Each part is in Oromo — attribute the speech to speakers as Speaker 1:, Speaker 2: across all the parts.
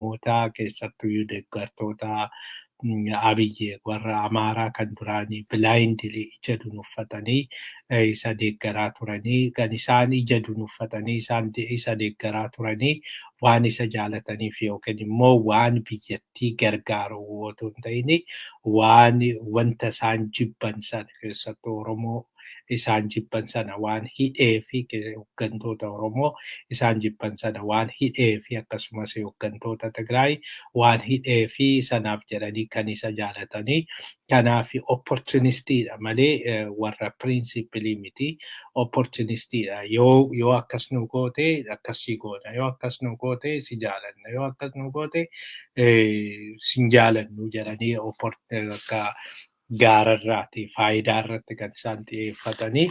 Speaker 1: mootaa keessattuyyuu deeggartoota Abiyyi warra Amaaraa kan duraanii bilaayindilii ija dunuuffatanii isa deeggaraa turanii kan isaan ija dunuuffatanii isa deeggaraa turanii waan isa jaalataniif yookiin immoo waan biyyattii gargaaru otoo hin ta'in wanta isaan jibban sana keessattuu Oromoo isaan jibban sana waan hidhee fi hooggantoota Oromoo isaan jibban sana waan hidhee fi akkasumas hooggantoota Tigraay waan hidhee fi sanaaf jedhanii kan isa jaalatanii kanaaf opportunistiidha malee warra pirinsipilii miti opportunistiidha yoo akkas nu goote akkasii goona yoo akkas nu goote si jaalanna yoo akkas nu goote sin jaalannu jedhanii akka gaararraati faayidaa irratti kan isaan xiyyeeffatanii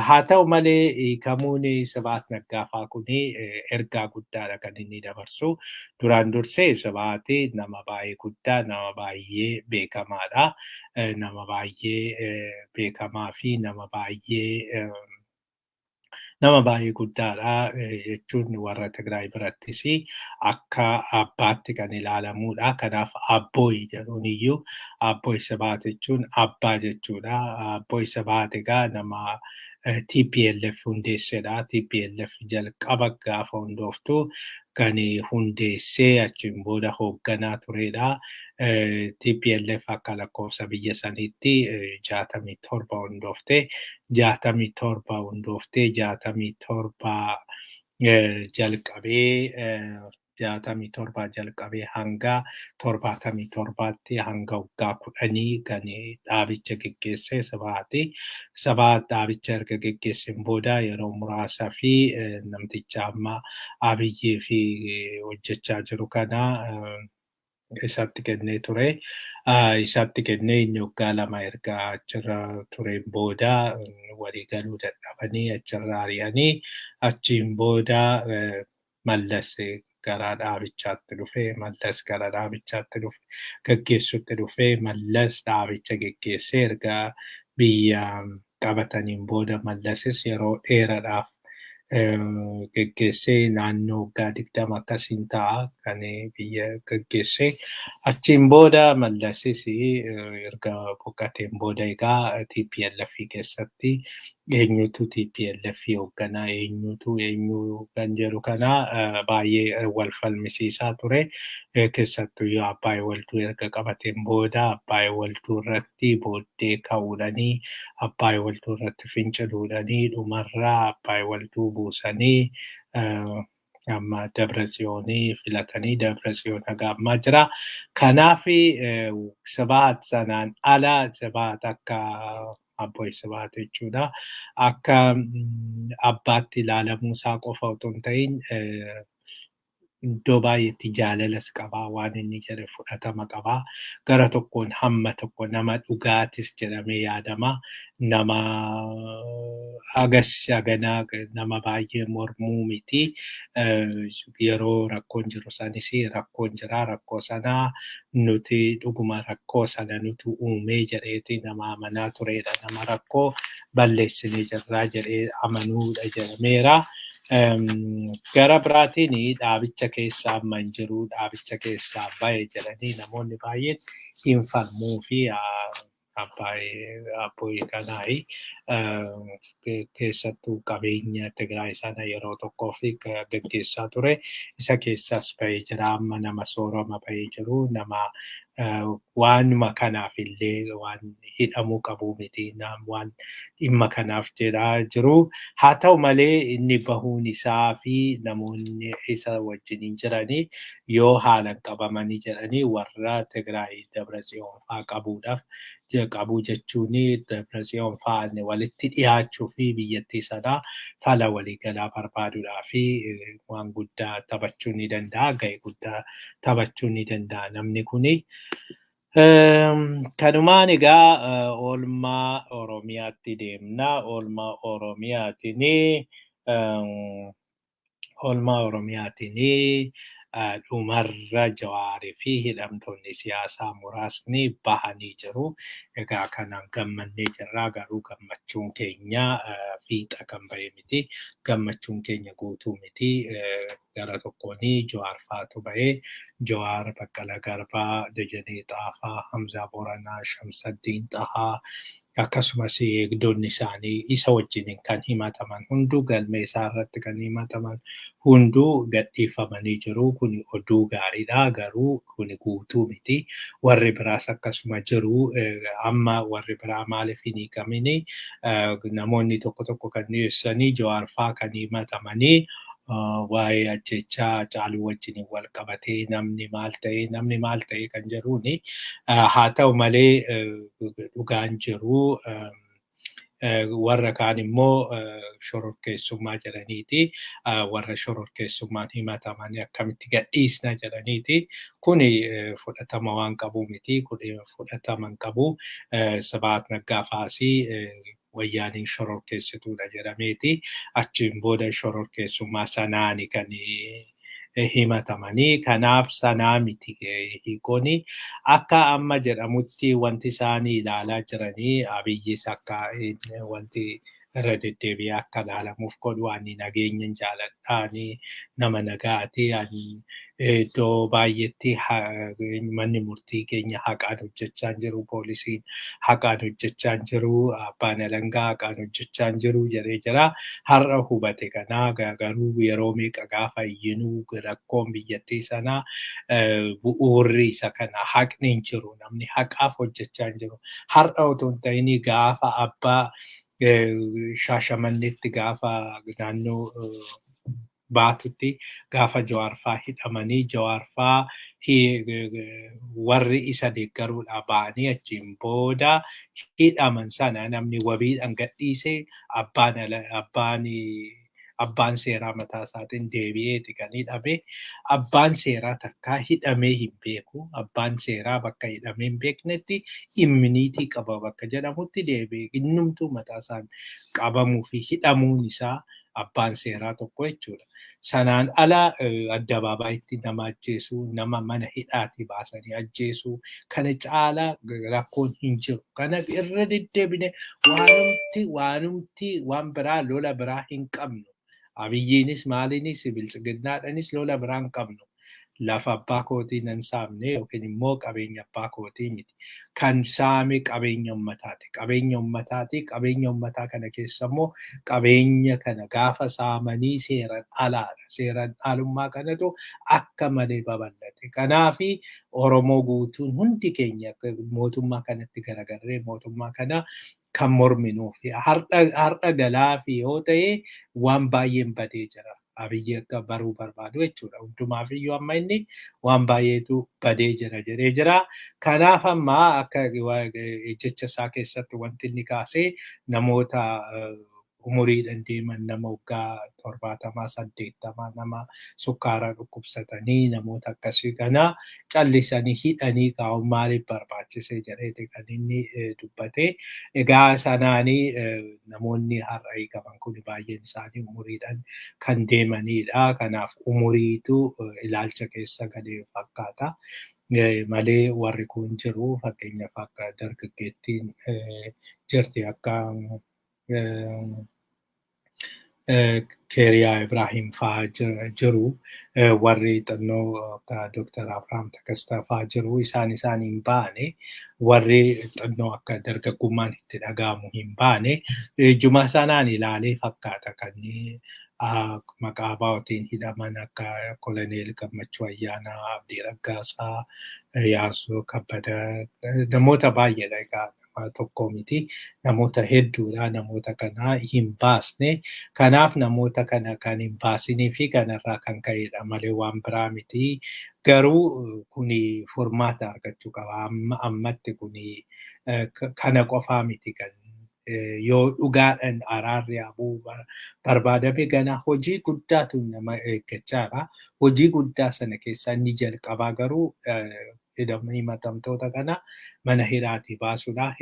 Speaker 1: haa ta'u malee hiikamuun Sibahat Naggaafaa kuni ergaa guddaadha kan inni dabarsu duraan dursee Sibahat nama baay'ee guddaa nama baay'ee beekamaadha nama baay'ee beekamaa fi nama baay'ee guddaadha jechuun warra Tigraay birattis akka abbaatti kan ilaalamudha. Kanaaf Abbooy jedhuun iyyuu Abbooy Sibahat jechuun abbaa jechuudha. Abbooy Sibahat egaa nama TPLF hundeessedha. TPLF jalqaba gaafa hundooftu kan hundeessee achiin booda hoogganaa turedha. TPLF akka lakkoofsa biyya saniitti 67 hundooftee 67 jalqabee hanga 77tti hanga waggaa 10 kan dhaabicha geggeesse Sibahat. Sibahat dhaabicha erga geggeesseen booda yeroo muraasaa fi namticha amma Abiyyii fi hojjechaa jiru kana isatti kennee ture. Isatti kennee inni waggaa 2 erga achirra tureen booda walii galuu dadhabanii achirraa ari'anii achiin booda Mallas gara dhaabichaatti dhufe. Mallas gara dhaabichaatti dhufe geggeessutti dhufe. Mallas dhaabicha geggeessee erga biyya qabataniin booda Mallasis yeroo dheeraadhaaf geggeessee naannoo waggaa 20 akkasiin ta'a kan biyya geggeesse. Achiin booda Mallasis erga boqoteen booda egaa TPLF keessatti eenyutu TPLF hoogganaa eenyu kan jedhu kana baay'ee wal falmisiisaa ture. Keessattuyyuu Abbaay Walduu erga qabateen booda Abbaay Walduu irratti booddee ka'uudhanii Abbaay Walduu irratti finciluudhanii dhumarraa Abbaay Walduu buusanii amma Dabratsiyoonii filatanii Dabratsiyoon haga ammaa jira. Kanaaf Sibahat sanaan ala Sibahat akka Abbooy Sibahat jechuudha. Akka abbaatti ilaalamuu isaa qofa otoo hin ta'in iddoo baay'eetti jaalalas qabaa waan inni jedhe fudhatama qabaa. Gara tokkoon hamma tokko nama dhugaatis jedhamee yaadama. Nama haganaa nama baay'ee mormuu miti. Yeroo rakkoon jiru sanis rakkoon jira. Rakkoo sanaa nuti dhuguma rakkoo sana nuti uumee jedheeti nama amanaa turedha. Nama rakkoo balleessinee jirraa jedhee amanuudha jedhameera. Gara biraatiin dhaabicha keessa amma hin jiru dhaabicha keessaa bahe jedhanii namoonni baay'een hin falmuu fi Abbooy kanaayi keessattuu qabeenya Tigraay sana yeroo tokkoof geggeessaa ture. Isa keessaas bahee jira amma nama soorama bahee jiru nama waanuma kanaaf illee waan hidhamuu qabu miti waan dhimma kanaaf jedhaa jiru. Haa ta'u malee inni bahuun isaa fi namoonni isa wajjiniin jiranii yoo haalan qabamanii jedhanii warra Tigraay Dabratsiyoon fa'aa qabuudhaaf qabu jechuun Dabratsiyoon fa'aa walitti dhiyaachuu fi biyyattii sanaa fala waliigalaa barbaaduudhaa fi waan guddaa taphachuu ni danda'a. Gahee guddaa taphachuu ni danda'a namni kuni. Kanumaan egaa oolmaa Oromiyaatti deemna. Oolmaa Oromiyaatiin dhumarra Jawaarii fi hidhamtoonni siyaasaa muraasni bahanii jiru. Egaa kanaan gammannee jirra garuu gammachuun keenya fiixa kan bahe miti. Gammachuun keenya guutuu miti. Gara tokkooni Jawaar faatu bahee Jawaar, Baqqalaa Garbaa, Dajanee Xaafaa, Hamzaa Booranaa, Shamsaddiin Xahaa akkasumas eegdonni isaanii isa wajjin kan himataman hunduu galmee isaa irratti kan himataman hunduu gadhiifamanii jiru. Kuni oduu gaariidha. Garuu kuni guutuu miti. Warri biraas akkasuma jiru. Amma warri biraa maaliif hin hiikamini? Namoonni tokko tokko kan dhiyeessanii Jawaar fa'aa kan himatamanii waa'ee ajjechaa Haacaaluu wajjin wal qabatee namni maal ta'e kan jedhuuni. Haa ta'u malee dhugaan jiru. Warra kaan immoo shororkeessummaa jedhaniiti. Warra shororkeessummaan himataman akkamitti gadhiisna jedhaniiti. Kuni fudhatama waan qabu miti. Kuni fudhatama hin qabu. Sibhaat Naggaa fa'aasi wayyaaniin shororkeessituudha jedhameeti. Achiin booda shororkeessummaa sanaani kan himatamanii. Kanaaf sanaa miti hiikoni. Akka amma jedhamutti wanti isaanii ilaalaa jiranii Abiyyis akka wanti irra deddeebi'ee akka ilaalamuuf godhu ani nageenyan jaaladhaani nama nagaati. Iddoo baay'eetti manni murtii keenya haqaan hojjechaa jiru, poolisiin haqaan hojjechaa jiru, abbaan alangaa haqaan hojjechaa jiru jedhee jira. Har'a hubate kana garuu yeroo meeqa gaafa iyyinuu rakkoon biyyattii sanaa bu'uurri isa kana haqni hin jiru. Namni haqaaf hojjechaa jiru. Har'a otoo hin ta'in gaafa abbaa Shaashamanneetti gaafa naannoo baatutti gaafa Jawaar fa'aa hidhamanii Jawaar fa'aa warri isa deeggaruudhaa ba'anii achiin booda hidhaman sana namni wabiidhaan gadhiise abbaan seeraa mataa isaatiin deebi'eeti kan hidhame. Abbaan seeraa takkaa hidhamee hin beeku. Abbaan seeraa bakka hidhamee hin beeknetti immuniitii qaba bakka jedhamutti deebi'ee innumtuu mataa isaan qabamuu fi hidhamuun isaa abbaan seeraa tokko jechuudha. Sanaan ala addabaabayitti nama ajjeesuu, nama mana hidhaatii baasanii ajjeesuu kana caalaa rakkoon hin jiru. Kana irra deddeebine waanumti waan biraa lola biraa hin qabnu. Abiyyiinis maaliinis bilchiginnaadhanis lola biraa hin qabnu. Lafa abbaa kootii nan saamne yookiin immoo qabeenya abbaa kootii miti. Kan saame qabeenya uummataati. Qabeenya uummataati. Qabeenya uummataa kana keessa immoo qabeenya kana gaafa saamanii seeran alaadha. Seeran alummaa kanatu akka malee babal'ate. Kanaafi Oromoo guutuun hundi keenya mootummaa kanatti garagarree mootummaa kana kan morminuu fi har'a galaa fi yoo ta'e waan baay'een badee jira. Abiyyi akka baruu barbaadu jechuudha. Hundumaaf iyyuu amma inni waan baay'eetu badee jira jedhee jira. Kanaaf amma akka jecha isaa keessatti wanti inni kaasee namoota umuriidhaan deeman nama waggaa 70-80 nama sukkaara dhukkubsatanii namoota akkasii kana callisanii hidhanii kaa'uun maaliif barbaachise jedheeti kan inni dubbate. Egaa sanaanii namoonni har'a hiikaman kun baay'een isaanii umuriidhaan kan deemanidha. Kanaaf umuriitu ilaalcha keessa galee fakkaata. Malee warri kun jiru fakkeenyaaf akka dargaggeettiin jirti akka Keeriyaa Ibrahim fa'aa jiru. Warri xinnoo akka Dr. Abrahaam Takastaa fa'aa jiru. Isaan hin baane. Warri xinnoo akka dargaggummaan itti dhaga'amu hin baane. Juma sanaan ilaalee fakkaata kan maqaa baa'otiin hidhaman akka Koloneel Gammachuu Ayyaanaa, Abdii Raggaasaa, Yaasoo Kabbadaa namoota baay'eedha egaa. Tokko miti namoota hedduudha. Namoota kana hin baasne. Kanaaf namoota kana kan hin baasinii fi kanarraa kan ka'edha malee waan biraa miti. Garuu kuni furmaata argachuu qaba. Ammatti kuni kana qofaa miti kan yoo dhugaadhaan araarri habuu barbaadame gana hojii guddaatu nama eeggachaa jira. Hojii guddaa sana keessaa inni jalqabaa garuu himatamtoota kana mana hidhaatii baasuudha.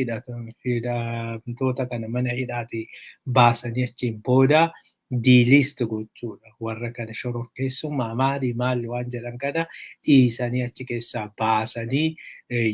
Speaker 1: Hidhamtoota kana mana hidhaatii baasanii achiin booda diiliisti gochuudha. Warra kana shororkeessummaa maali waan jedhan kana dhiisanii achi keessaa baasanii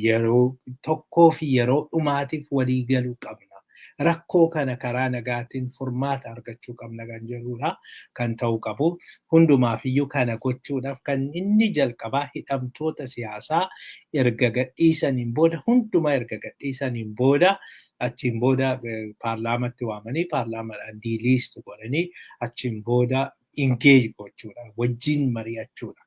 Speaker 1: yeroo tokkoo fi yeroo dhumaatiif walii galuu qabna. Rakkoo kana karaa nagaatiin furmaata argachuu qabna kan jedhudha kan ta'uu qabu. Hundumaafiyyuu kana gochuudhaaf kan inni jalqabaa hidhamtoota siyaasaa erga gadhiisaniin booda hundumaa erga gadhiisaniin booda achiin booda paarlaamatti waamanii paarlaamaadhaan diiliisti godhanii achiin booda engage gochuudha wajjin mari'achuudha.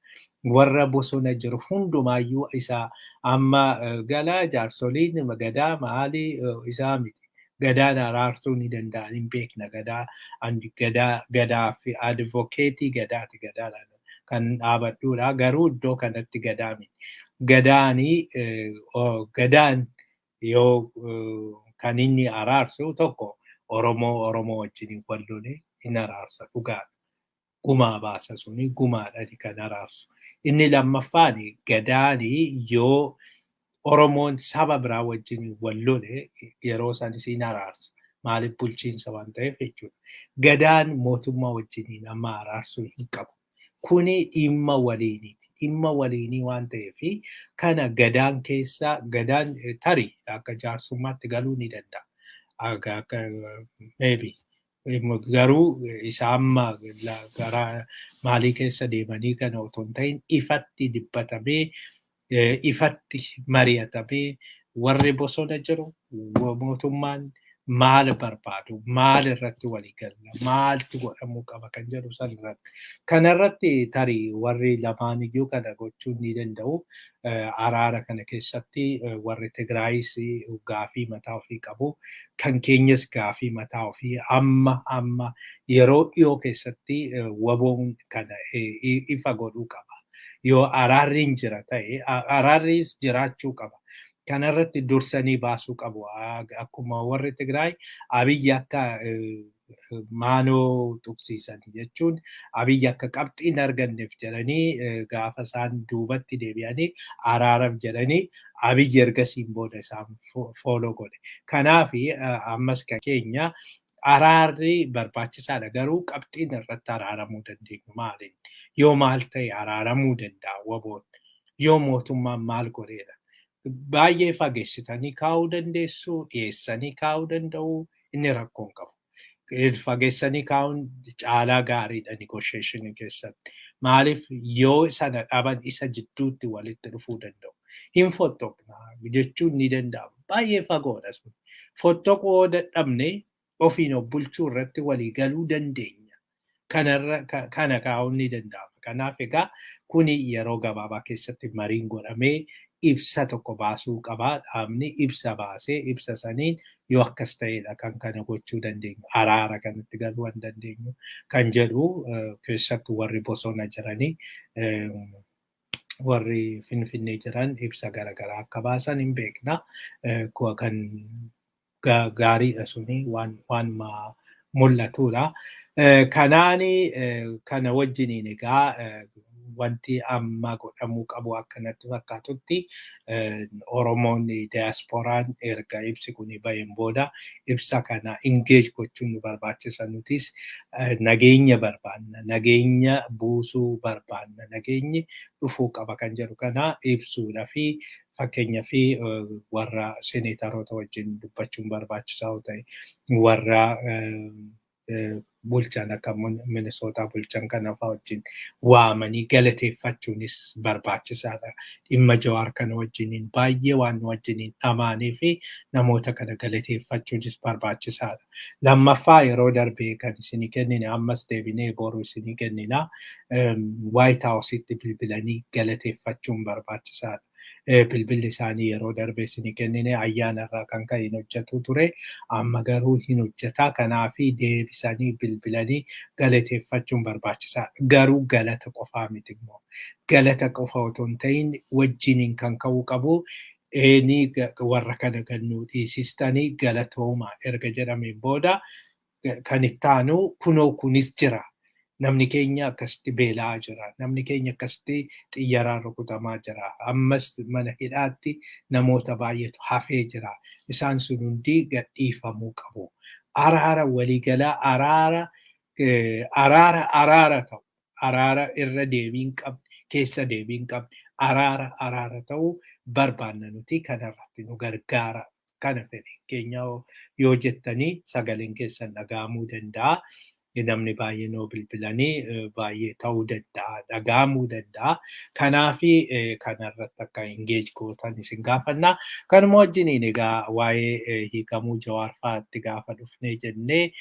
Speaker 1: Warra bosona jiru hundumaayyuu isaa amma galaa jaarsoliin gadaa maalii isaa miti. Gadaan araarsuu ni danda'an hin beekna gadaa fi advokeetii gadaati gadaadhaan kan dhaabadhuudha garuu iddoo kanatti gadaa miti. Gadaan yoo kan inni araarsu tokko Oromoo wajjin wal lole hin araarsa dhugaadha. Gumaa baasa suni gumaadhaan kan araarsu. Inni lammaffaan gadaanii yoo Oromoon saba biraa wajjin wal lole yeroo sanis hin araarsa. Maaliif bulchiinsa waan ta'eef jechuudha. Gadaan mootummaa wajjin amma araarsuu hin qabu. Kuni dhimma waliiniiti. Dhimma waliinii waan ta'eef kana gadaan keessa gadaan tarii akka jaarsummaatti galuu ni danda'a. Maybe. Garuu isa amma gara maalii keessa deemanii kana otoo hin ta'in ifatti dubbatamee ifatti mari'atamee warri bosona jiru mootummaan maal barbaadu maal irratti walii galla maaltu godhamuu qaba kan jedhu sanirratti. Kanarratti tarii warri lamaaniyyuu kana gochuu ni danda'u. Araara kana keessatti warri Tigraayis gaafii mataa ofii qabu. Kan keenyas gaafii mataa ofii amma yeroo dhiyoo keessatti waboon kana ifa godhuu qaba. Yoo araarriin jira ta'e araarris jiraachuu qaba. Kanarratti dursanii baasuu qabu. Akkuma warri Tigraay Abiyyi akka maanoo tuqsiisan jechuun Abiyyi akka qabxiin arganneef jedhanii gaafa isaan duubatti deebi'anii araaraaf jedhanii Abiyyi ergasiin booda isaan fooloo godhe. Kanaaf ammas kan keenya araarri barbaachisaadha garuu qabxiin irratti araaramuu dandeenyu maaliin? Yoo maal ta'e araaramuu danda'a waboon? Yoo mootummaan maal godheedha? Baay'ee fageessitanii kaa'uu dandeessu, dhiyeessanii kaa'uu danda'u inni rakkoon qabu. Fageessanii kaa'uun caalaa gaariidha negotiation keessatti. Maaliif yoo sana dhaban isa jidduutti walitti dhufuu danda'u. Hin fottoqna jechuun ni danda'ama. Baay'ee fagoodha sun. Fottoquu dadhabne ofiin of bulchuu irratti walii galuu dandeenya. Kana kaa'uun ni danda'ama. Kanaaf egaa kuni yeroo gabaabaa keessatti mariin godhamee ibsa tokko baasuu qabaa. Dhaabni ibsa baasee ibsa saniin yoo akkas ta'edha kan kana gochuu dandeenyu. Araara kanatti galuu hin dandeenyu kan jedhu keessattuu warri bosona jiranii warri Finfinnee jiran ibsa garaagaraa akka baasan hin beekna. Kan gaariidha suni waan mul'atudha. Kanaani kana wajjiniin egaa wanti amma godhamuu qabu akkanatti fakkaatutti Oromoon diyaaspooraan erga ibsi kun baheen booda ibsa kana engage gochuun nu barbaachisa. Nutis nageenya barbaanna, nageenya buusuu barbaanna, nageenyi dhufuu qaba kan jedhu kana ibsuudha fi fakkeenyaaf warra seneetaroota wajjin dubbachuun barbaachisaa yoo ta'e warra bulchan akka Minisootaa bulchan kana fa'aa wajjin waamanii galateeffachuunis barbaachisaadha. Dhimma Jawaar kana wajjiniin baay'ee waan wajjiniin dhamaanii fi namoota kana galateeffachuunis barbaachisaadha. Lammaffaa yeroo darbee kan isinii kennine ammas deebinee boru isinii kennina White Houseitti bilbilanii galateeffachuun barbaachisaadha. Bilbilli isaanii yeroo darbee isinii kennine ayyaana irraa kan ka'e hin hojjetu ture. Amma garuu hin hojjeta. Kanaafi deebisanii bilbilanii galateeffachuun barbaachisaadha. Garuu galata qofaa miti immoo. Galata qofa otoo hin ta'in wajjiniin kan ka'uu qabu. Ni warra kana kan nu dhiisistanii galatooma erga jedhameen booda kan itti aanu kunoo kunis jira. Namni keenya akkasitti beela'aa jira. Namni keenya akkasitti xiyyaraan rukutamaa jira. Ammas mana hidhaatti namoota baay'eetu hafee jira. Isaan sun hundi gadhiifamuu qabu. Araara waliigalaa, araara araara ta'u, araara irra deebiin qabne, keessa deebiin qabne, araara ta'uu barbaanna nuti kanarratti nu gargaara. Kana fedhe keenya yoo jettanii sagaleen keessan dhaga'amuu danda'a. Namni baay'een yoo bilbilanii baay'ee ta'uu danda'a, dhaga'amuu danda'a. Kanaafi kanarratti akka engage gootan isin gaafanna. Kanuma wajjiniin egaa waa'ee hiikamuu Jawaar fa'aatti gaafa dhufnee jennee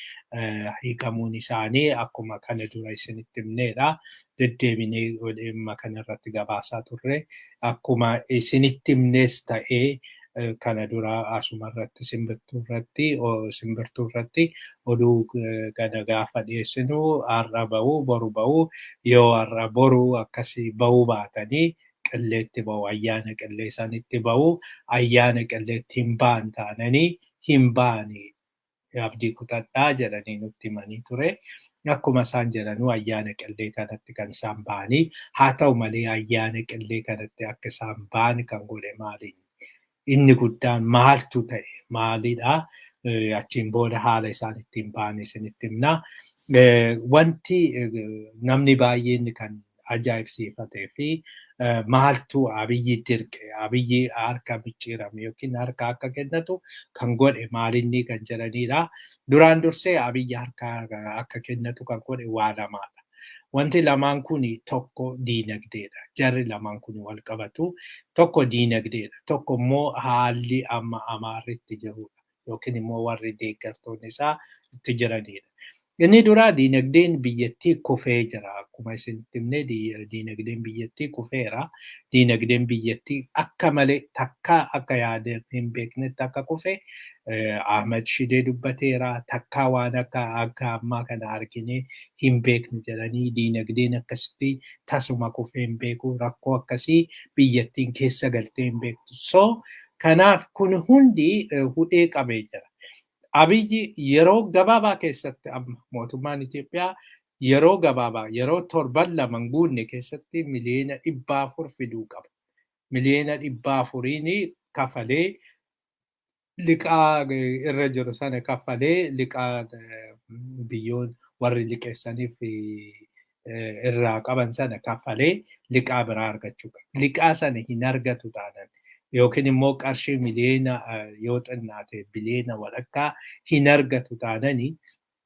Speaker 1: hiikamuun isaanii akkuma kana dura isinitti himneedha. Deddeebinee dhimma kanarratti gabaasaa turre. Akkuma isinitti himnees ta'ee kana dura asumarratti simbirtuu irratti oduu kana gaafa dhiyeessinu har'a bahuu boru bahuu yoo har'a boru akkasii bahuu baatanii qilleetti bahu ayyaana qillee sanitti bahu ayyaana qilleetti hin ba'an taananii hin ba'anii abdii kutadhaa jedhanii nutti himanii ture. Akkuma isaan jedhanuu ayyaana qillee kanatti kan isaan ba'anii haa ta'u malee ayyaana qillee kanatti akka isaan ba'an kan godhe maali? Inni guddaan maaltu ta'e maalidha? Achiin booda haala isaan ittiin ba'an isinitti himna. Wanti namni baay'een kan ajaa'ibsiifatee fi maaltu Abiyyi dirqe Abiyyi harka micciirame yookiin harka akka kennatu kan godhe maalinni kan jedhanidha. Duraan dursee Abiyyi harka akka kennatu kan godhe waa lamaadha. Wanti lamaan kun tokko diinagdeedha. Jarri lamaan kun wal qabatu. Tokko diinagdeedha. Tokko immoo haalli amma Amaarritti jirudha. Yookiin immoo warri deeggartoonni isaa itti jiranidha. Inni duraa diinagdeen biyyattii kufee jira. Akkuma isinitti himne diinagdeen biyyattii kufeera. Diinagdeen biyyattii akka malee takkaa akka yaadee hin beeknetti akka kufe Ahmed Shidee dubbateera. Takkaa waan akka ammaa kana arginee hin beeknu jedhanii diinagdeen akkasitti tasuma kufee hin beeku. Rakkoo akkasii biyyattiin keessa galtee hin beektu. So kanaaf kun hundi hudhee qabee jira. Abiyyi yeroo gabaabaa keessatti amma mootummaan Itoophiyaa yeroo gabaabaa yeroo torban lama hin guunne keessatti miliyoona 400 fiduu qaba. Miliyoona 400 kafalee liqaa irra jiru sana kafalee liqaa biyyoon warri liqeessaniif irraa qaban sana kafalee liqaa biraa argachuu qaba. Liqaa sana hin argatu taanaan yookiin immoo qarshii miliyoona yoo xinnaate biliyoona walakkaa hin argatu taananii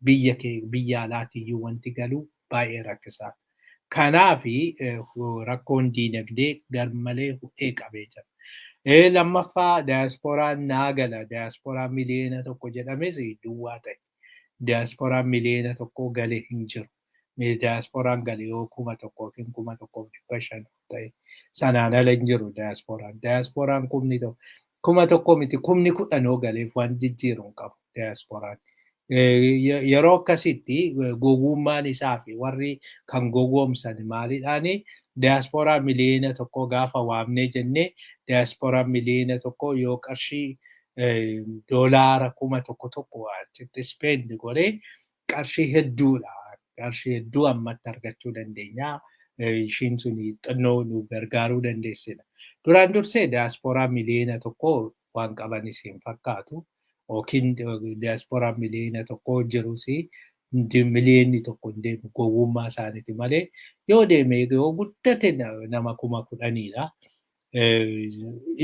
Speaker 1: biyya alaatiyyuu wanti galuu baay'ee rakkisaadha. Kanaafi rakkoon diinagdee garmalee hudhee qabee jira. Lammaffaa daasporaan naa gala. Daasporaan miliyoona tokko jedhames duwwaa ta'e. Daasporaan miliyoona tokko galee hin jiru. Daasporaan gale yoo 1,000 yookiin 1,500 ta'e sanaan ala hin jiru daasporaan. Daasporaan 1,000 miti 10,000 galeef waan jijjiiru hin qabu daasporaan. Yeroo akkasitti gowwummaan isaa fi warri kan gowwoomsan maalidhaani daasporaa miliyoona tokko gaafa waamnee jennee daasporaa miliyoona tokko yoo qarshii doolaara 1,000 achitti ispeend godhee qarshii hedduudha. Qarshii hedduu ammatti argachuu dandeenya. Ishiin sun xinnoo nu gargaaruu dandeessina. Duraan dursee daasporaa miliyoona tokko waan qabanis hin fakkaatu. Yookiin daasporaa miliyoona tokko jirus miliyoonni tokko hin deemu gowwummaa isaaniiti malee yoo deeme yoo guddate nama 10,000dha.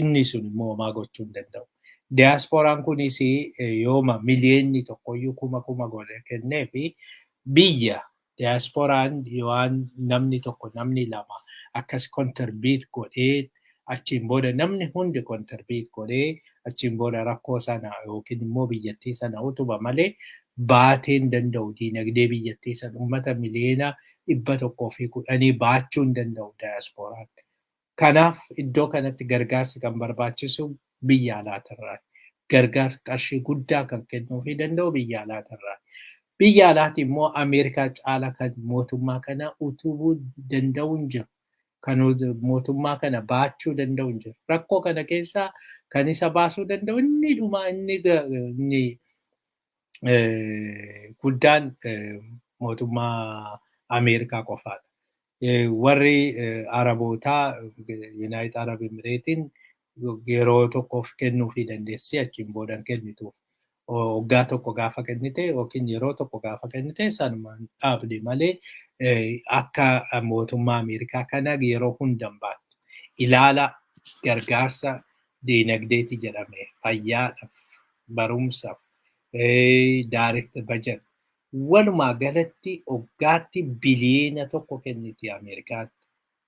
Speaker 1: Inni sun immoo maa gochuu hin danda'u. Daasporaan kunis yooma miliyoonni tokkoyyuu 1,000 godhe kennee fi biyya daasporaan waan namni tokko namni lama akkas kontirbiit godhee achiin booda namni hundi kontirbiit godhee achiin booda rakkoo sana yookiin immoo biyyattii sana utuba malee baatee hin danda'u. Diinagdee biyyattii sana uummata miliyoona 110 baachuu hin danda'u daasporaan. Kanaaf iddoo kanatti gargaarsi kan barbaachisu biyya alaatirraa. Gargaarsa qarshii guddaa kan kennuufii danda'u biyya alaatirraa. Biyya alaati immoo Ameerikaa caala kan mootummaa kana utubuu danda'u hin jiru. Kan mootummaa kana baachuu danda'u hin jiru. Rakkoo kana keessaa kan isa baasuu danda'u inni dhumaa inni guddaan mootummaa Ameerikaa qofaadha. Warri Arabootaa Yuunaayitid Arab Imireetiin yeroo tokkoof kennuufii dandeessi achiin boodan kennituuf. waggaa tokko gaafa kennite yookiin yeroo tokko gaafa kennite sanumaan dhaabde malee akka mootummaa Ameerikaa kana yeroo hundan baattu. Ilaala gargaarsa diinagdeeti jedhame fayyaadhaaf, barumsaaf, direct budget. Walumaa galatti waggaatti biliyeena tokko kenniti Ameerikaan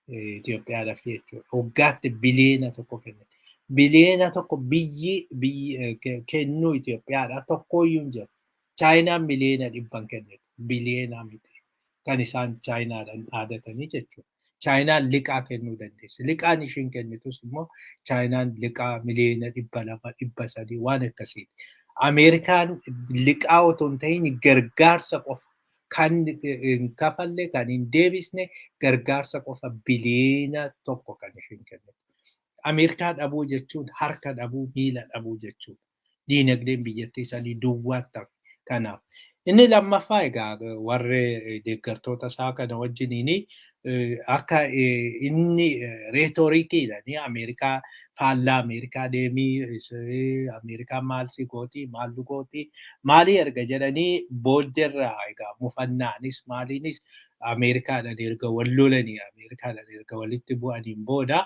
Speaker 1: Itoophiyaadhaaf jechuudha. Waggaatti biliyeena tokko kenniti. Biliyeena tokko biyyi kennuu Itoophiyaadhaa tokkoyyuu hin jiru. Chaayinaan miliyeena 100 kennitu. Biliyeena miti. Kan isaan Chaayinaadhaan dhaadatanii jechuudha. Chaayinaan liqaa kennuu dandeessi. Liqaan ishiin kennitus immoo Chaayinaan liqaa miliyeena 200, 300 waan akkasiiti. Ameerikaan liqaa otoo hin ta'in gargaarsa qofa kan hin kafalle kan hin deebisne gargaarsa qofa biliyeena tokko kan ishiin kennitu. Ameerikaa dhabuu jechuun harka dhabuu, miila dhabuu jechuudha. Diinagdeen biyyattii sadii duwwaatti hafe. Kanaaf inni lammaffaa egaa warri deeggartoota isaa kana wajjiniin akka inni reetorikiidhaan Ameerikaa faallaa Ameerikaa deemii Ameerikaan maal si gootii maal nu gootii maalii erga jedhanii booddeerraa egaa mufannaanis maaliinis Ameerikaadhaan erga wal lolanii Ameerikaadhaan erga walitti bu'aniin booda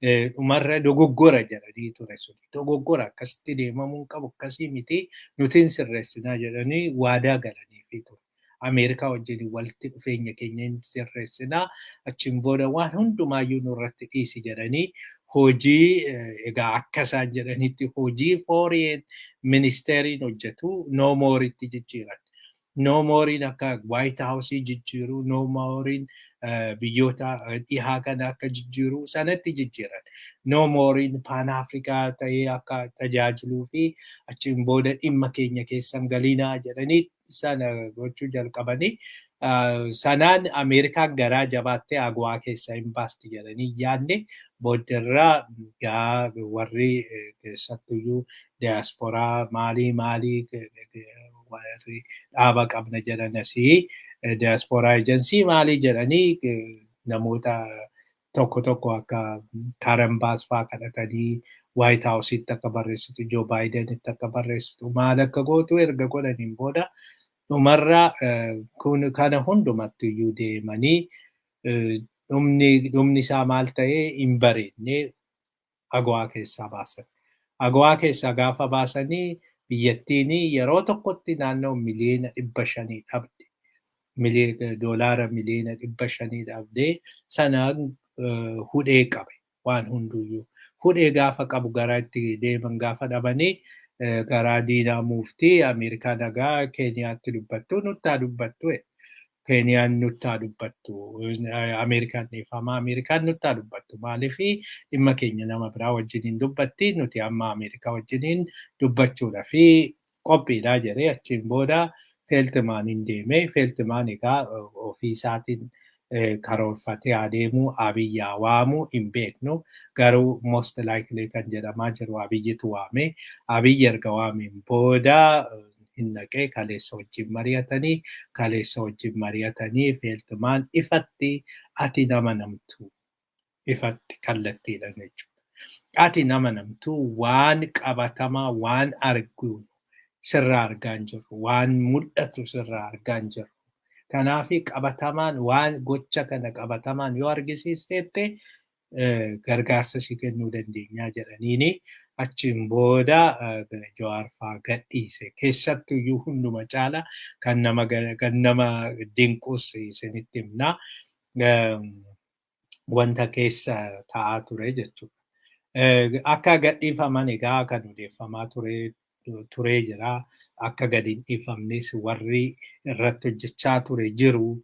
Speaker 1: dhumarra dogoggora jedhanii ture sun. Dogoggora akkasitti deemamuu hin qabu akkasii miti nutiin sirreessinaa jedhanii waadaa galaniifi ture. Ameerikaa wajjin walitti dhufeenya keenya sirreessinaa achiin booda waan hundumaayyuu nurratti dhiisi jedhanii hojii egaa akka isaan jedhanitti hojii foreign ministeeriin hojjetu no mooritti jijjiiran. No mooriin akka White House jijjiiru, no mooriin biyyoota dhihaa kana akka jijjiiru sanatti jijjiiran. No mooriin Pan Afrikaa ta'ee akka tajaajiluu fi achiin booda dhimma keenya keessan galinaa jedhanii sana gochuu jalqabanii sanaan Ameerikaan garaa jabaattee agwaa keessaa hin baasti jedhanii yaadne booddeerraa warri keessattuyyuu diyaasporaa maalii warri dhaaba qabna jedhanisii diyaasporaa ejensii maalii jedhanii namoota tokko akka Karen Bass fa'aa kadhatanii White House'itti akka barreessitu, Joe Bidenitti akka barreessitu, maal akka gootu erga godhaniin booda dhumarraa kana hundumatti iyyuu deemanii dhumni isaa maal ta'ee hin bareedne agwaa keessaa baasan. Agwaa keessaa gaafa baasanii biyyattiin yeroo tokkotti naannoo miliyeena 500 dhabde. Doolaara miliyeena 500 dhabdee sanaan hudhee qabe waan hunduyyuu. Hudhee gaafa qabu gara itti deeman gaafa dhabanii karaa diinaa muuftii Ameerikaa nagaa Keeniyaatti dubbattu nuttaa dubbattu. Keeniyaan nuttaa dubbattu. Ameerikaan dhiifama Ameerikaan nuttaa dubbattu. Maaliif dhimma keenya nama biraa wajjiniin dubbatti nuti amma Ameerikaa wajjiniin dubbachuudha fi qophiidhaa jedhee achiin booda Feeltimaaniin deemee Feeltimaan egaa ofii isaatiin karoorfatee adeemuu Abiyyaa waamuu hin beeknu garuu most likely kan jedhamaa jiru Abiyyitu waame. Abiyyi erga waameen booda hin dhaqee kaleessa wajjin mari'atanii Feeltimaan ifatti ati nama namtu ifatti kallattiidhaan jechuudha. Ati nama namtu waan qabatamaa waan arguun sirraa argaa hin jirru waan mul'atu sirraa argaa hin jirru. Kanaaf qabatamaan waan gocha kana qabatamaan yoo argisiisteette gargaarsa si kennuu dandeenyaa jedhaniini achiin booda Jawaar fa'aa gadhiise. Keessattuyyuu hunduma caala kan nama dinquus isinitti himna. Wanta keessa taa'aa ture jechuudha. Akka gadhiifaman egaa kan odeeffamaa turee jira. Akka gadi hin dhiifamnes warri irratti hojjechaa ture jiru.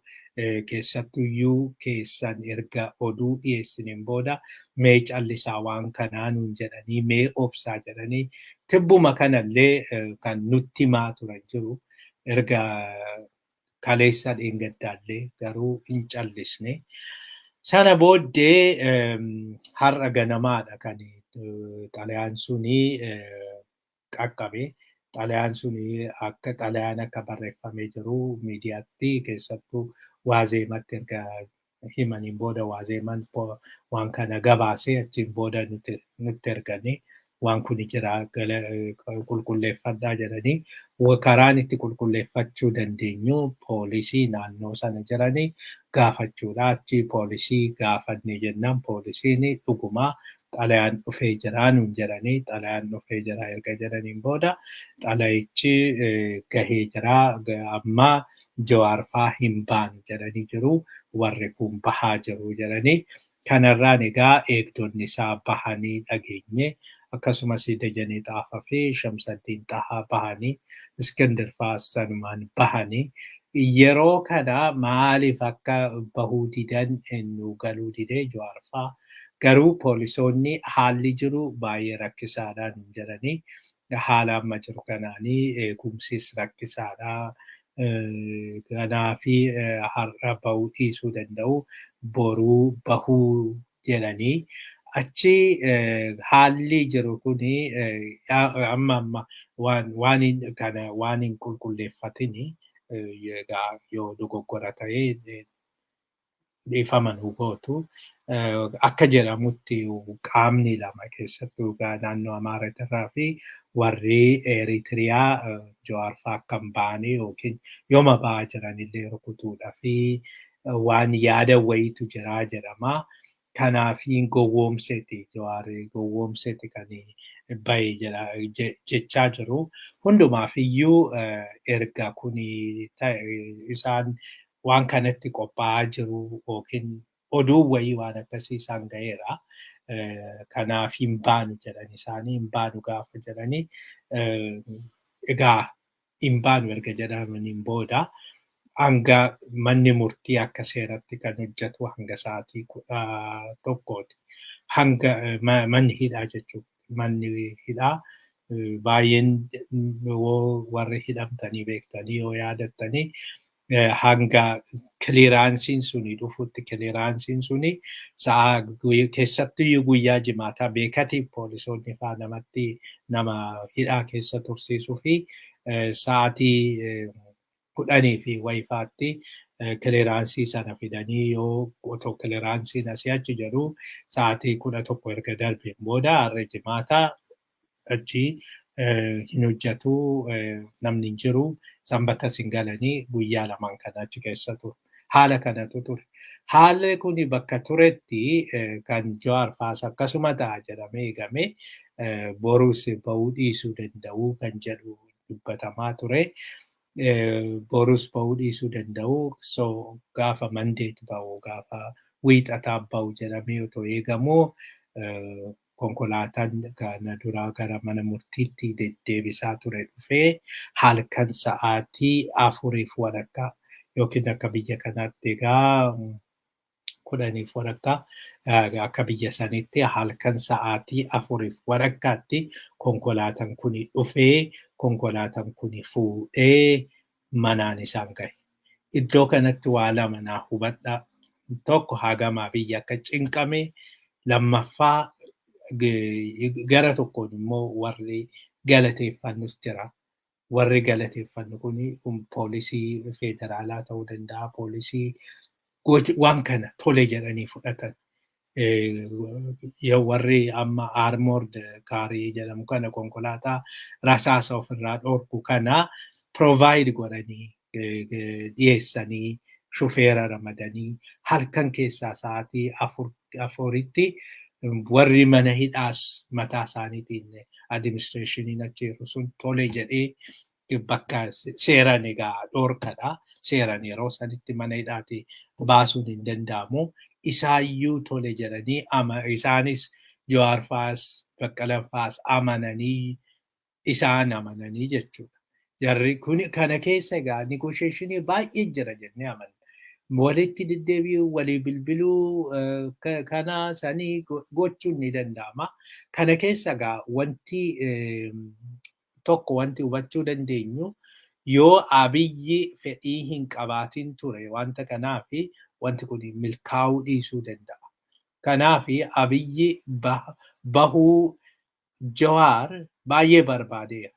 Speaker 1: Keessattuyyuu keessan erga oduu dhiyeessiniin booda mee callisaa waan kanaa nuun jedhanii mee obsaa jedhanii tibbuma kanallee kan nutti himaa turan jiru. Erga kaleessa dheengaddaallee garuu hin callisne. Sana booddee har'a ganamaadha kan xalayaan sunii qaqqabe. Xalayaan suni akka xalayaan akka barreeffamee jiru miidiyaatti keessattuu waazeematti erga himaniin booda waazeeman waan kana gabaasee achiin booda nutti erganii waan kun jira qulqulleeffadhaa jedhanii karaan itti qulqulleeffachuu dandeenyu poolisii naannoo sana jiranii gaafachuudha. Achi poolisii gaafannee jennaan poolisiin dhugumaa xalayaan dhufee jira nuun jedhanii xalayaan dhufee jira erga jedhaniin booda xalayichi gahee jira amma Jawaar faa hin baanu jedhanii jiru warri kun bahaa jiru jedhanii kanarraan egaa eegdonni isaa bahanii dhageenye akkasumas Dajanee Xaafaa fi Shamsaddiin Xahaa bahanii Iskandar faa sanumaan bahanii yeroo kana maaliif akka bahuu didan nu galuu didee Jawaar faa garuu poolisoonni haalli jiru baay'ee rakkisaadhaan jedhanii haala amma jiru kanaanii eegumsis rakkisaadha. Kanaafi har'a bahuu dhiisuu danda'u boruu bahuu jedhanii achi haalli jiru kuni amma waan hin qulqulleeffatini egaa yoo dogoggora ta'ee dhiifama nuu gootu. Akka jedhamutti qaamni lama keessattuu naannoo Amaaratirraa fi warri Eritiriyaa Jawaar faa akka hin baane yookiin yooma bahaa jiranillee rukutuudhaa fi waan yaada wayiitu jira jedhama. Kanaafiin gowwoomseeti Jawaar gowwoomseeti kan bahe jechaa jiru. Hundumaafiyyuu erga kuni isaan waan kanatti qophaa'aa jiru yookiin oduu wayii waan akkasii isaan gaheera. Kanaaf hin baanu jedhanii isaanii hin baanu gaafa jedhanii egaa hin baanu erga jedhamaniin booda hanga manni murtii akka seeratti kan hojjetu hanga sa'aatii 11ti. Hanga manni hidhaa jechuudha. Manni hidhaa baay'een warri hidhamtanii beektanii yoo yaadattanii hanga kiliraansiin suni dhufutti kiliraansiin suni sa'a keessattuu guyyaa jimaataa beekatiif poolisoonni faa namatti nama hidhaa keessa tursiisuu fi sa'aatii 10 fi wayifaatti kiliraansii sana fidanii yoo otoo kiliraansiin asii achi jedhu sa'aatii 11 erga darbeen booda har'a jimaataa achi hin hojjetu namni hin jiru sanbatas hin galanii guyyaa lamaan kana achi keessa ture. Haala kanatu ture. Haalli kun bakka turetti kan Jawaar faas akkasuma ta'a jedhamee eegame borus bahuu dhiisuu danda'u kan jedhu dubbatamaa ture. Borus bahuu dhiisuu danda'u gaafa mandeet bahu gaafa wiixataa bahu jedhamee otoo eegamu konkolaataan kana duraa gara mana murtiitti deddeebisaa ture dhufee halkan sa'aatii 4:15 yookiin akka biyya kanaatti egaa 10:15 akka biyya sanitti halkan sa'aatii 4:15tti konkolaataan kun dhufee konkolaataan kun fuudhee manaan isaan gahe. Iddoo kanatti waa lama naa hubadhaa. Tokko hagamaa biyya akka cinqame lammaffaa gara tokkoon immoo warri galateeffannus jira. Warri galateeffannu kun poolisii federaalaa ta'uu danda'a, poolisii waan kana tole jedhanii fudhatan. Warri amma armored kaarii jedhamu kana konkolaataa rasaasa ofirraa dhorku kana provide godhanii dhiyeessanii shufeera ramadanii halkan keessaa sa'aatii 4tti warri mana hidhaas mataa isaaniitiin adiministireeshiniin achi jiru sun tole jedhee bakka seeran egaa dhorkadha. Seeran yeroo sanitti mana hidhaati baasuun hin danda'amu. Isaayyuu tole jedhanii isaanis Jawaar faas Baqqalaan faas isaan amananii jechuudha. Jarri kun kana keessa egaa negotiationii baay'ee jira jennee amanna. Walitti deddeebi'uu, walii bilbiluu kana sanii gochuun ni danda'ama. Kana keessa egaa wanti tokko wanti hubachuu dandeenyu yoo Abiyyi fedhii hin qabaatin ture wanta kanaafi wanti kun milkaa'uu dhiisuu danda'a. Kanaafi Abiyyi bahuu Jawaar baay'ee barbaadeera.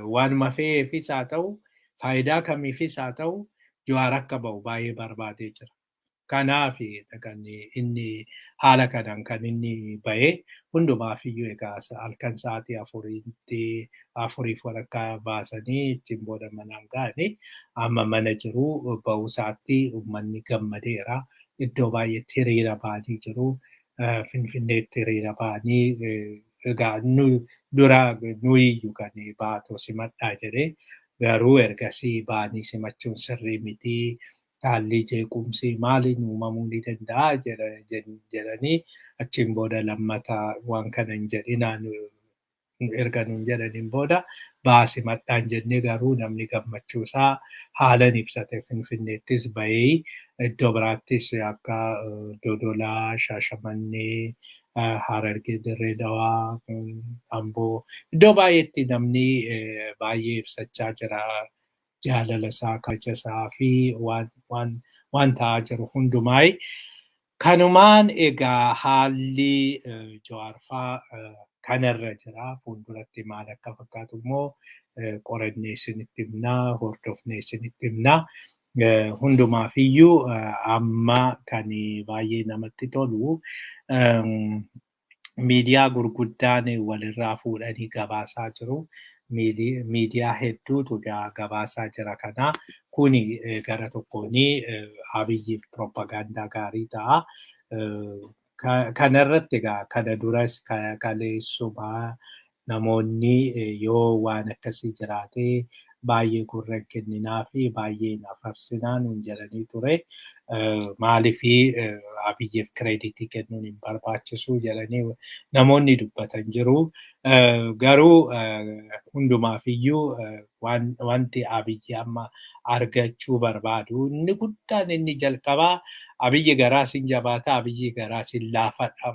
Speaker 1: Waanuma fe'eefis haa ta'u, faayidaa kamiifis haa ta'u, Jawaar akka bahu baay'ee barbaadee jira. Kanaafi kan inni haala kanaan kan inni ba'e hundumaafiyyuu egaa halkan sa'aatii afuriif walakkaa baasanii ittiin booda manaan ga'anii amma mana jiru ba'uusaatti uummanni gammadeera. Iddoo baay'eetti hiriira ba'anii jiru. Finfinneetti hiriira ba'anii egaa dura nuyiyyuu kan baatoo simadhaa jedhee garuu ergasii ba'anii simachuun sirrii mitii. Haalli jeequmsi maaliin uumamuu ni danda'a jedhanii achiin booda lammataa waan kana hin jedhinaa erga nuun jedhaniin booda simadhaan jennee garuu namni gammachuusaa haalan ibsate Finfinneettis bahee iddoo biraattis akka Dodolaa, Shaashamannee, Harargee, Dirree Dhawaa, Amboo iddoo baay'eetti namni baay'ee ibsachaa jira. Jaalala isaa, kabaja isaa fi waan ta'aa jiru hundumaa. Kanumaan egaa haalli Jawaar fa'aa kanarra jira. Fuulduratti maal akka fakkaatu immoo qorannee isinitti himnaa, hordofnee isinitti himnaa. Hundumaafiyyuu amma kan baay'ee namatti tolu miidiyaa gurguddaan walirraa fuudhanii gabaasaa jiru. Miidiyaa hedduutu gabaasaa jira kana. Kuni gara tokkoon Abiyyiif propagaandaa gaarii ta'a. Kanarratti egaa kana duras kaleessuma namoonni yoo waan akkasii jiraatee baay'ee gurra hin kenninaa fi baay'ee hin afarsinaa nuun jedhanii ture. Maaliifii Abiyyiif kireeditii kennuun hin barbaachisu jedhanii namoonni dubbatan jiru. Garuu hundumaafiyyuu wanti Abiyyi amma argachuu barbaadu inni guddaan inni jalqabaa Abiyyi garaas hin jabaata, Abiyyi garaas hin laafadha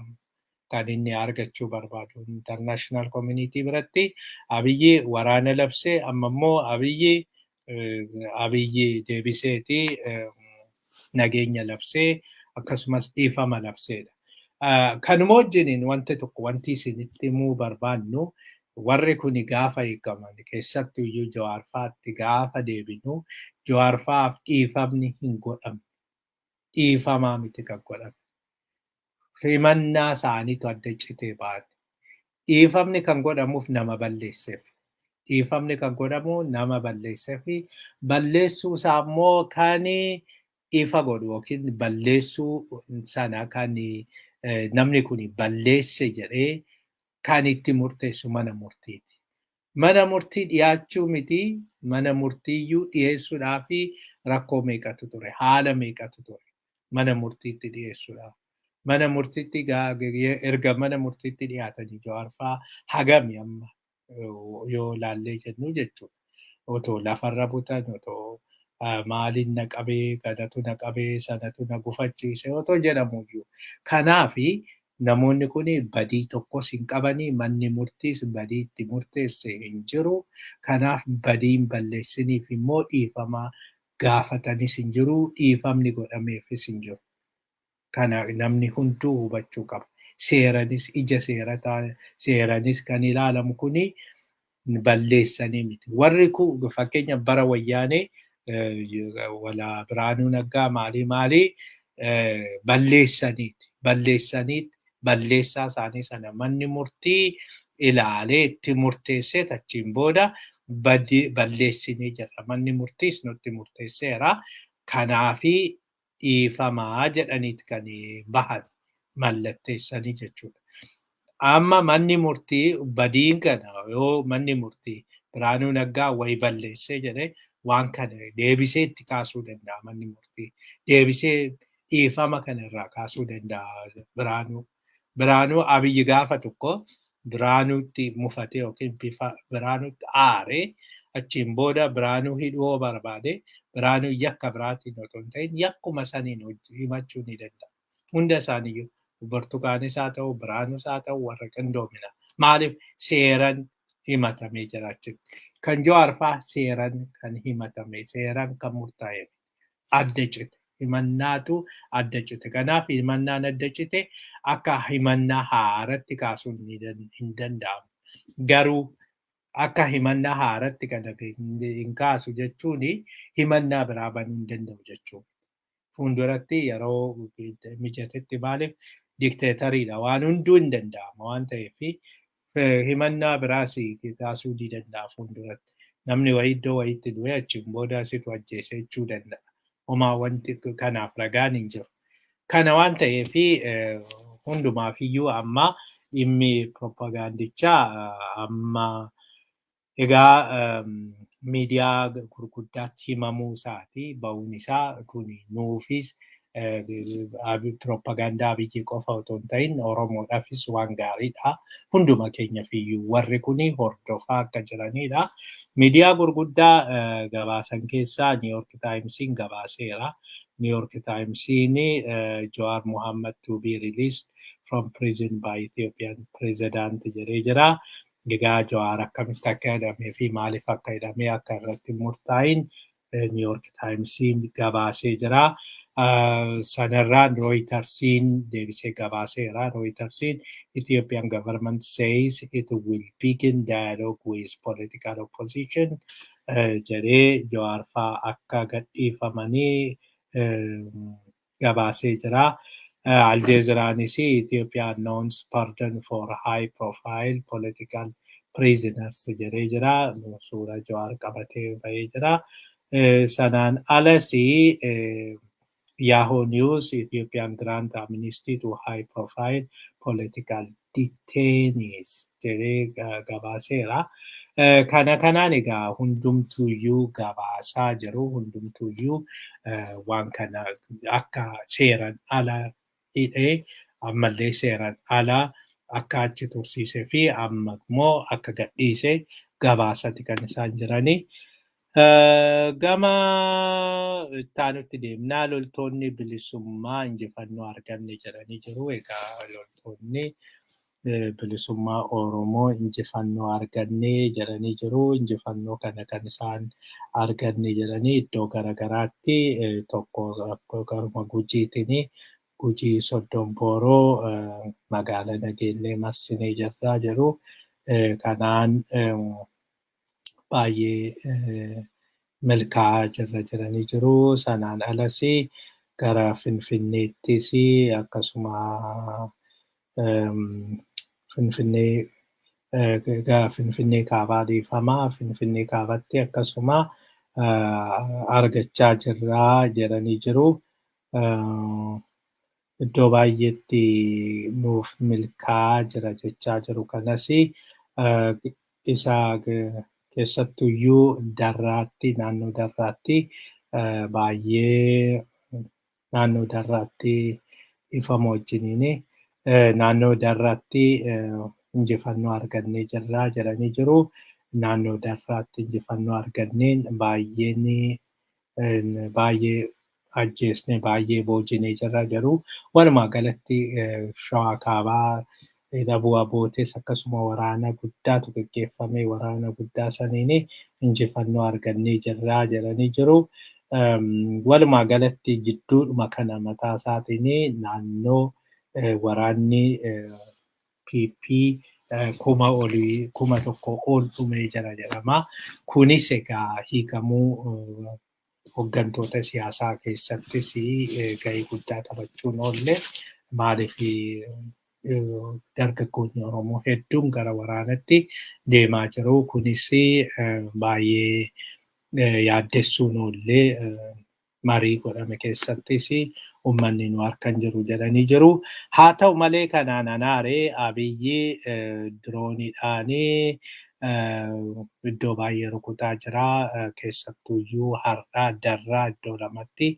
Speaker 1: kan inni argachuu barbaadu. International community biratti Abiyyi waraana labsee amma immoo Abiyyi deebiseeti nageenya labsee akkasumas dhiifama labseedha. Kanuma wajjiniin wanti isinitti himuu barbaannu warri kun gaafa eegaman keessattuu iyyuu Jawaar fa'aatti gaafa deebinu Jawaar fa'aaf dhiifamni hin godhamne. Dhiifamaa miti kan godhame. Himannaa isaaniitu adda citee ba'an. Dhiifamni kan godhamuuf nama balleesseef. Dhiifamni kan godhamu nama balleesseef. Balleessuu isaa immoo kan ifa godhu yookiin balleessuu sana kan namni kun balleesse jedhee kan itti murteessu mana murtiiti. Mana murtii dhiyaachuu miti, mana murtiiyyuu dhiyeessuudhaaf rakkoo meeqatu ture, haala meeqatu ture mana murtiitti dhiyeessuudhaaf. Mana murtiitti erga mana murtiitti dhiyaatanii Jawaar fa'aa hagami amma yoo laallee jennu jechuudha. Otoo lafarra butan, otoo maaliin na qabee, kanatu na qabee, sanatu na gufachiise otoo jedhamuyyuu. Kanaafi namoonni kun badii tokkos hin qabanii, manni murtiis badii itti murteesse hin jiru. Kanaaf badii hin balleessiniif immoo dhiifama gaafatanis hin jiru, dhiifamni godhameefis hin jiru. Kana namni hunduu hubachuu qaba. Seeranis ija seeranis kan ilaalamu kuni balleessanii miti. Warri kun fakkeenya bara wayyaanee wala Biraanuu Naggaa maalii balleessaniiti. Balleessaa isaanii sana manni murtii ilaalee itti murteessee achiin booda balleessinee jirra. Manni murtiis nutti murteesseera. Kanaafi dhiifamaa jedhaniiti kan bahan mallatteessanii jechuudha. Amma manni murtii badiin kana yoo manni murtii Biraanuu Naggaa wayi balleessee jedhee waan kana deebisee itti kaasuu danda'a manni murtii. Deebisee dhiifama kanarraa kaasuu danda'a Biraanuu Abiyyi gaafa tokko Biraanuutti mufatee yookiin Biraanuutti aaree achiin booda Biraanuu hidhuu barbaade Biraanuu yakka biraatiin otoo hin ta'in yakkuma saniin himachuu ni danda'a. Hunda isaaniiyyuu Burtukaaniis haa ta'u, Biraanuus haa ta'u warra qindoomina. Maaliif seeran himatamee jira jechuudha. Kan Jawaar fa'aa seeran kan himatame, seeran kan murtaa'e adda cite. Himannaatu adda cite. Kanaaf himannaan adda cite akka himannaa haaratti kaasuun hin danda'amu. Garuu akka himannaa haaratti kana hin kaasu jechuun himannaa biraa banuu hin danda'u jechuudha. fuulduratti yeroo mijatetti maaliif dikteetariidha waan hunduu hin danda'ama waan ta'eefi himannaa biraas taasisuu ni danda'a fuulduratti. Namni wayii iddoo wayiitti du'e achiin booda asitu ajjeese jechuu danda'a. Homaa wanti kanaaf ragaan hin jiru. Kana waan ta'eefi hundumaafiyyuu amma dhimmi piroopagaandichaa amma egaa miidiyaa gurguddaatti himamuu isaati. Ba'uun isaa kun nuufis piroopagaandaa biyyi qofa otoo hin ta'in Oromoodhaafis waan gaariidha. Hunduma keenyafiyyuu warri kun hordofaa akka jiranidha. Miidiyaa gurguddaa gabaasan keessaa Niiyork Taayimsiin gabaaseera. Niiyork Taayimsiin Jawaar Mohammad to be released from prison by Ethiopian president jedhee jira. Egaa Jawaar akkamitti akka hidhamee fi maaliif akka hidhamee akka irratti murtaa'in Niiyork Taayimsiin gabaasee jira. Sanarraan Rooyitersiin deebisee gabaaseera. Rooyitersiin Ethiopian government says it will begin dialogue with political opposition jedhee Jawaar fa'aa akka gadhiifamanii gabaasee jira. Al Jazeeraanis Ethiopia announced pardon for high profile political prisoners jedhee jira. Suura Jawaar qabatee bahee jira. Sanaan alas Yahoo News Ethiopian grant amnesty to high profile political detainees jedhee gabaaseera. Kanaan egaa hundumtuuyyuu gabaasaa jiru. Hundumtuuyyuu waan kana akka seeran ala hidhee ammallee seeran ala akka achi tursiisee fi amma immoo akka gadhiise gabaasati kan isaan jirani. Gama ittaanutti deemnaa loltoonni bilisummaa injifannoo arganne jedhanii jiru. Egaa loltoonni bilisummaa Oromoo injifannoo arganne jedhanii jiru. Injifannoo kana kan isaan arganne jedhanii iddoo garaagaraatti tokko garuma Gujiitiin Gujii Soddonbooroo magaalaa Nageellee marsinee jirraa jiru. Kanaan baay'ee milkaa'aa jirra jedhanii jiru. Sanaan alas gara Finfinneettis akkasuma Finfinnee kaabaa dhiifamaa. Finfinnee kaabatti akkasuma argachaa jirraa jedhanii jiru. Iddoo baay'eetti nuuf milkaa'aa jira jechaa jiru. Kanas isa keessattuyyuu Darraatti naannoo Darraatti baay'ee naannoo Darraatti ifama wajjiniin naannoo Darraatti injifannoo argannee jirraa jedhanii jiru. Naannoo Darraatti injifannoo arganneen baay'ee ajjeesne baay'ee boojinee jirra jiru. Walumaa galatti Shawaa Kaabaa bu'aa bootes akkasuma waraana guddaatu gaggeeffame. Waraana guddaa saniin injifannoo argannee jirraa jedhanii jiru. Walumaa galatti jidduudhuma kana mataa isaatiin naannoo waraanni PP 1,000 ol dhumee jira jedhama. Kunis egaa hiikamuu hooggantoota siyaasaa keessattis gahee guddaa taphachuun oolle. Maaliif dargaggoonni Oromoo hedduun gara waraanatti deemaa jiru. Kunis baay'ee yaaddessuun oollee marii godhame keessattis uummanni nu harkan jiru jedhanii jiru. Haa ta'u malee kanaan anaaree Abiyyi dirooniidhaan iddoo baay'ee rukutaa jira. Keessattuyyuu har'aa Darraa iddoo lamatti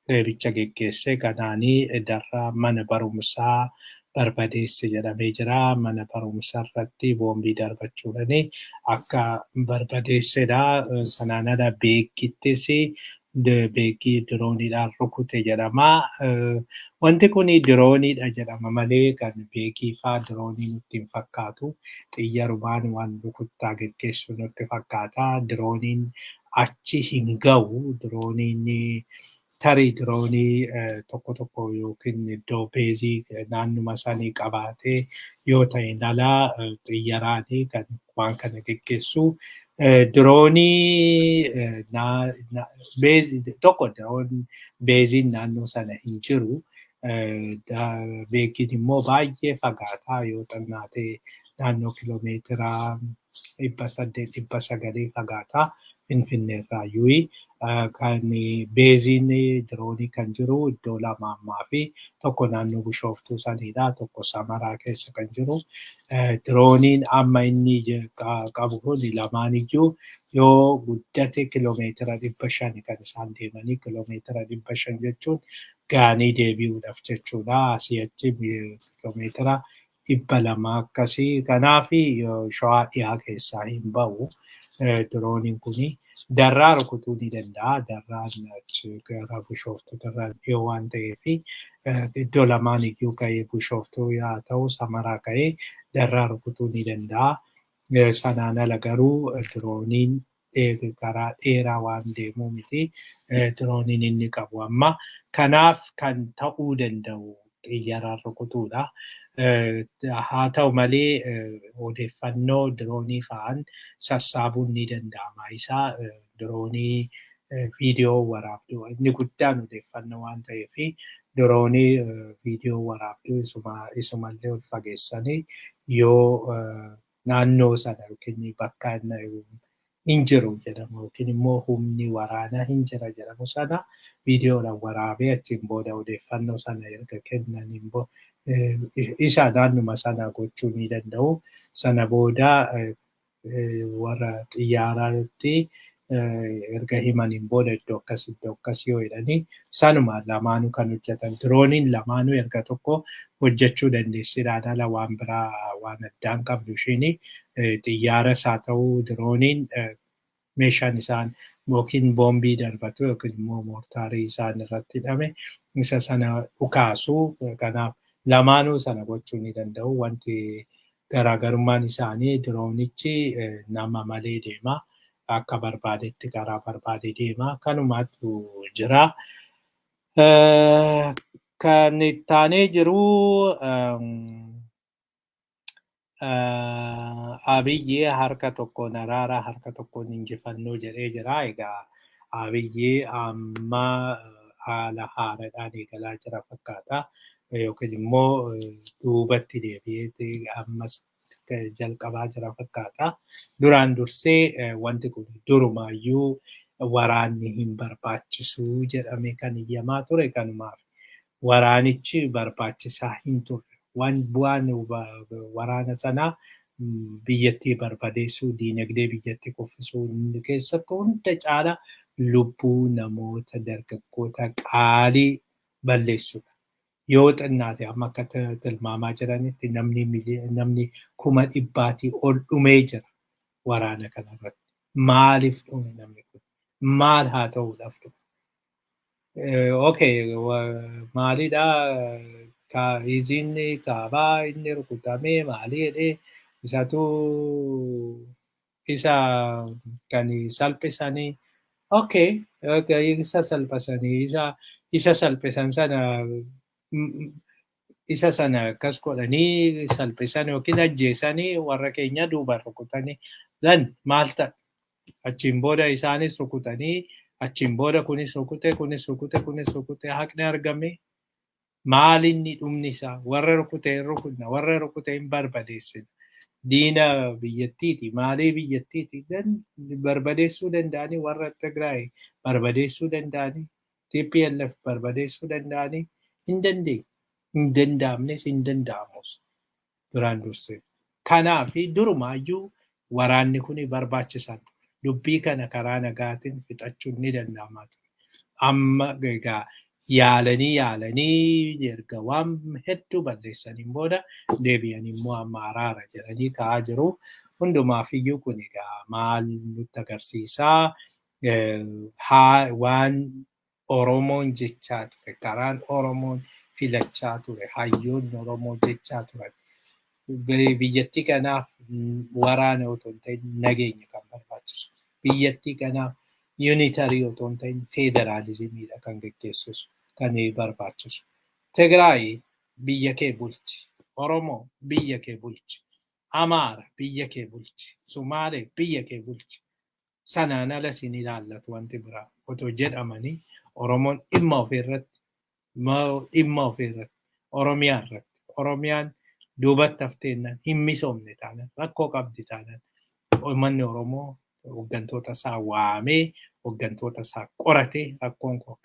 Speaker 1: reebicha geggeesse. Kanaanii Darraa mana barumsaa barbadeesse jedhamee jira. Mana barumsaa irratti boombii darbachuudhaan akka barbadeessedha. Sanaan ala Beekittis beekii dirooniidhaan rukute jedhama. Wanti kun dirooniidha jedhama malee kan beekii fa'aa diroonii nutti hin fakkaatu. Xiyyarumaan waan rukuttaa geggeessu nutti fakkaata. Dirooniin achi hin ga'u. Dirooniin tarii diroonii tokko tokko yookiin iddoo beezii naannuma sanii qabaatee yoo ta'e alaa xiyyaraanii kan waan kana geggeessu. Diroonii tokko diroon beeziin naannoo sana hin jiru. Beekiin immoo baay'ee fagaataa yoo xinnaatee naannoo kiloomeetiraa 800-900 fagaataa Finfinneerraayyuu. Kan beeziin diroonii kan jiru iddoo lamaa fi tokko naannoo Bishooftuu sanidha. Tokko Samaraa keessa kan jiru. Dirooniin amma inni qabu kun lamaaniyyuu yoo guddate kiloomeetira 500 kan isaan deemanii kiloomeetira 500 jechuun gaanii deebi'uudhaaf jechuudha. Asii achi kiloomeetira 200 akkasii. Kanaaf shawaa dhiyaa keessaa hin ba'u. Dirooniin kuni darraa rukutuu ni danda'a. Darraan gara Bishooftuu irraa dhiyoo waan ta'eef iddoo lamaan iyyuu ka'ee Bishooftuu haa ta'u Samaraa ka'ee darraa rukutuu ni danda'a. Sanaan ala garuu dirooniin karaa dheeraa waan deemuu miti. Dirooniin inni qabu amma. Kanaaf kan ta'uu danda'u xiyyaraan rukutuudha. Haa ta'u malee odeeffannoo diroonii fa'aan sassaabuun ni danda'ama. Isaa diroonii viidiyoo waraabduu inni guddaan odeeffannoo waan ta'eef diroonii viidiyoo waraabduu isumallee ol fageessanii yoo naannoo sana yookiin bakka hin jiru jedhamu yookiin immoo humni waraanaa hin jira jedhamu sana viidiyoodhaan waraabee achiin booda odeeffannoo sana erga kennaniin isa naannuma sana gochuu ni danda'u. Sana booda warra xiyyaaraatti erga himaniin booda iddoo akkas yoo jedhanii sanuma lamaanuu kan hojjetan. Dirooniin lamaanuu erga tokko hojjechuu dandeessidhaan ala waan biraa waan addaan qabdu ishiin xiyyaaras haa ta'uu dirooniin meeshaan isaan yookiin boombii darbatu yookiin immoo moortaarii isaan irratti hidhame isa sana dhukaasu. Kanaaf lamaanuu sana gochuu ni danda'u. Wanti garaagarummaan isaanii diroonichi nama malee deema. Akka barbaadetti karaa barbaade deema. Kanumaatu jira. Kan itti aanee jiru Abiyyi harka tokkoon araara harka tokkoon injifannoo jedhee jira. Egaa Abiyyi amma haala haaraadhaan eegalaa jira fakkaata. Yookiin immoo duubatti deebi'ee ammas jalqabaa jira fakkaata. Duraan dursee wanti kun durumaayyuu waraanni hin barbaachisu jedhamee kan iyyamaa ture. Kanumaaf waraanichi barbaachisaa hin turre. Bu'aan waraana sanaa biyyattii barbadeessuu, diinagdee biyyattii kuffisuu keessatti hunda caala lubbuu namoota dargaggoota qaalii balleessudha. Yoo xinnaate amma akka tilmaamaa jiranitti namni 100,000 ol dhumee jira waraana kanarratti. Maaliif dhume namni kun? Maal haa ta'uudhaaf dhume? Okay, maalidhaa? Izinni kaabaa inni rukutamee maalii jedhee isatu isa kan salphisanii. Okay, isa salphisanii isa salphisan sana isa sana akkas godhanii salphisan yookiin ajjeesanii warra keenya duuba rukutanii maal ta'a? Achiin booda isaanis rukutanii achiin booda kunis rukute haqni argame. Maalinni dhumni isaa warra rukute hin rukunna warra rukute hin barbadeessina. Diina biyyattiiti maalii biyyattiiti barbadeessuu danda'anii warra Tigraay barbadeessuu danda'anii TPLF barbadeessuu danda'anii hin dandeenye. Hin danda'amnes hin danda'amus duraan dursee. Kanaaf durumaayyuu waraanni kun barbaachisaa ture. Dubbii kana karaa nagaatiin fixachuun ni danda'ama ture. Amma egaa yaalanii erga waan hedduu balleessaniin booda deebi'anii immoo amma araara jedhanii ka'aa jiru. Hundumaafiyyuu kun egaa maal nutti agarsiisaa? Waan Oromoon jechaa ture, karaan Oromoon filachaa ture, hayyoonni Oromoo jechaa turan. Biyyattii kanaaf waraana otoo hin ta'in nageenya kan barbaachisu. Biyyattii kanaaf Unitarii otoo hin ta'in federaalizimiidha kan geggeessisu, kan barbaachisu. Tigraay biyya kee bulchi. Oromoo biyya kee bulchi. Amaara biyya kee bulchi. Sumaalee biyya kee bulchi. Sanaan ala isin ilaallatu wanti biraa otoo jedhamanii Oromoon dhimma ofiirratti Oromiyaa irratti Oromiyaan duubatti hafteennaan hin misoomne taanaan rakkoo qabdi taanaan uummanni Oromoo hooggantoota isaa waamee hooggantoota isaa qoratee rakkoon koo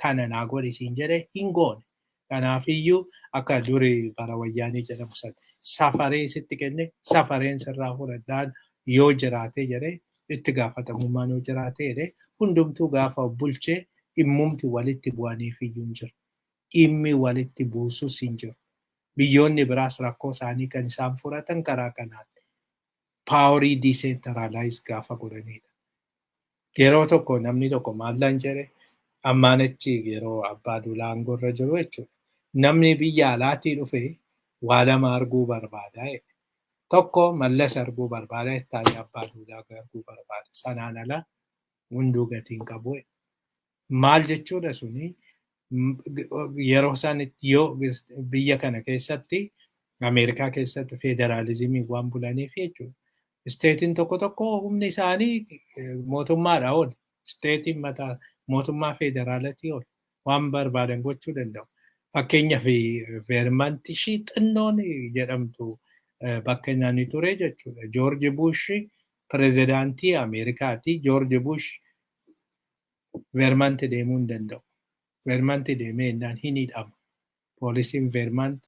Speaker 1: kana naa godhisiin jedhee hin goone. Kanaafiyyuu akka durii bara wayyaanii jedhamu sana safaree sitti kenne safareen sirraa fudhadhaan yoo jiraate jedhee itti gaafatamummaan yoo jiraate jedhee hundumtuu gaafa bulchee dhimmumti walitti bu'aniif iyyuu hin jiru. Dhimmi walitti buusus hin jiru. Biyyoonni biraas rakkoo isaanii kan isaan furatan karaa kanaan paaworii diisentaraalaayiz gaafa godhanidha. Yeroo tokko namni tokko maallan jedhe ammaan achi yeroo abbaa duulaa aangoorra jiru jechuudha. Namni biyya alaatii dhufe waa lama arguu barbaada. Tokko mallas arguu barbaada, ittaanii abbaa duulaa arguu barbaada. Sanaan ala hunduu gatiin qabu. Maal jechuudha suni yeroo isaan yoo biyya kana keessatti Ameerikaa keessatti federaalizimii waan bulaniif jechuudha. Isteetiin tokko humni isaanii mootummaadha ol. Isteetiin mataa mootummaa federaalatii ol waan barbaadan gochuu danda'u. Fakkeenyaaf Veermanti ishii xinnoon jedhamtu bakka nyaanni ture jechuudha. Joorji Bush pirezidaantii Ameerikaati. Joorji Bush Veermanti deemuu hin danda'u. Veermanti deemee innaan hin hidhama. Poolisiin Veermanti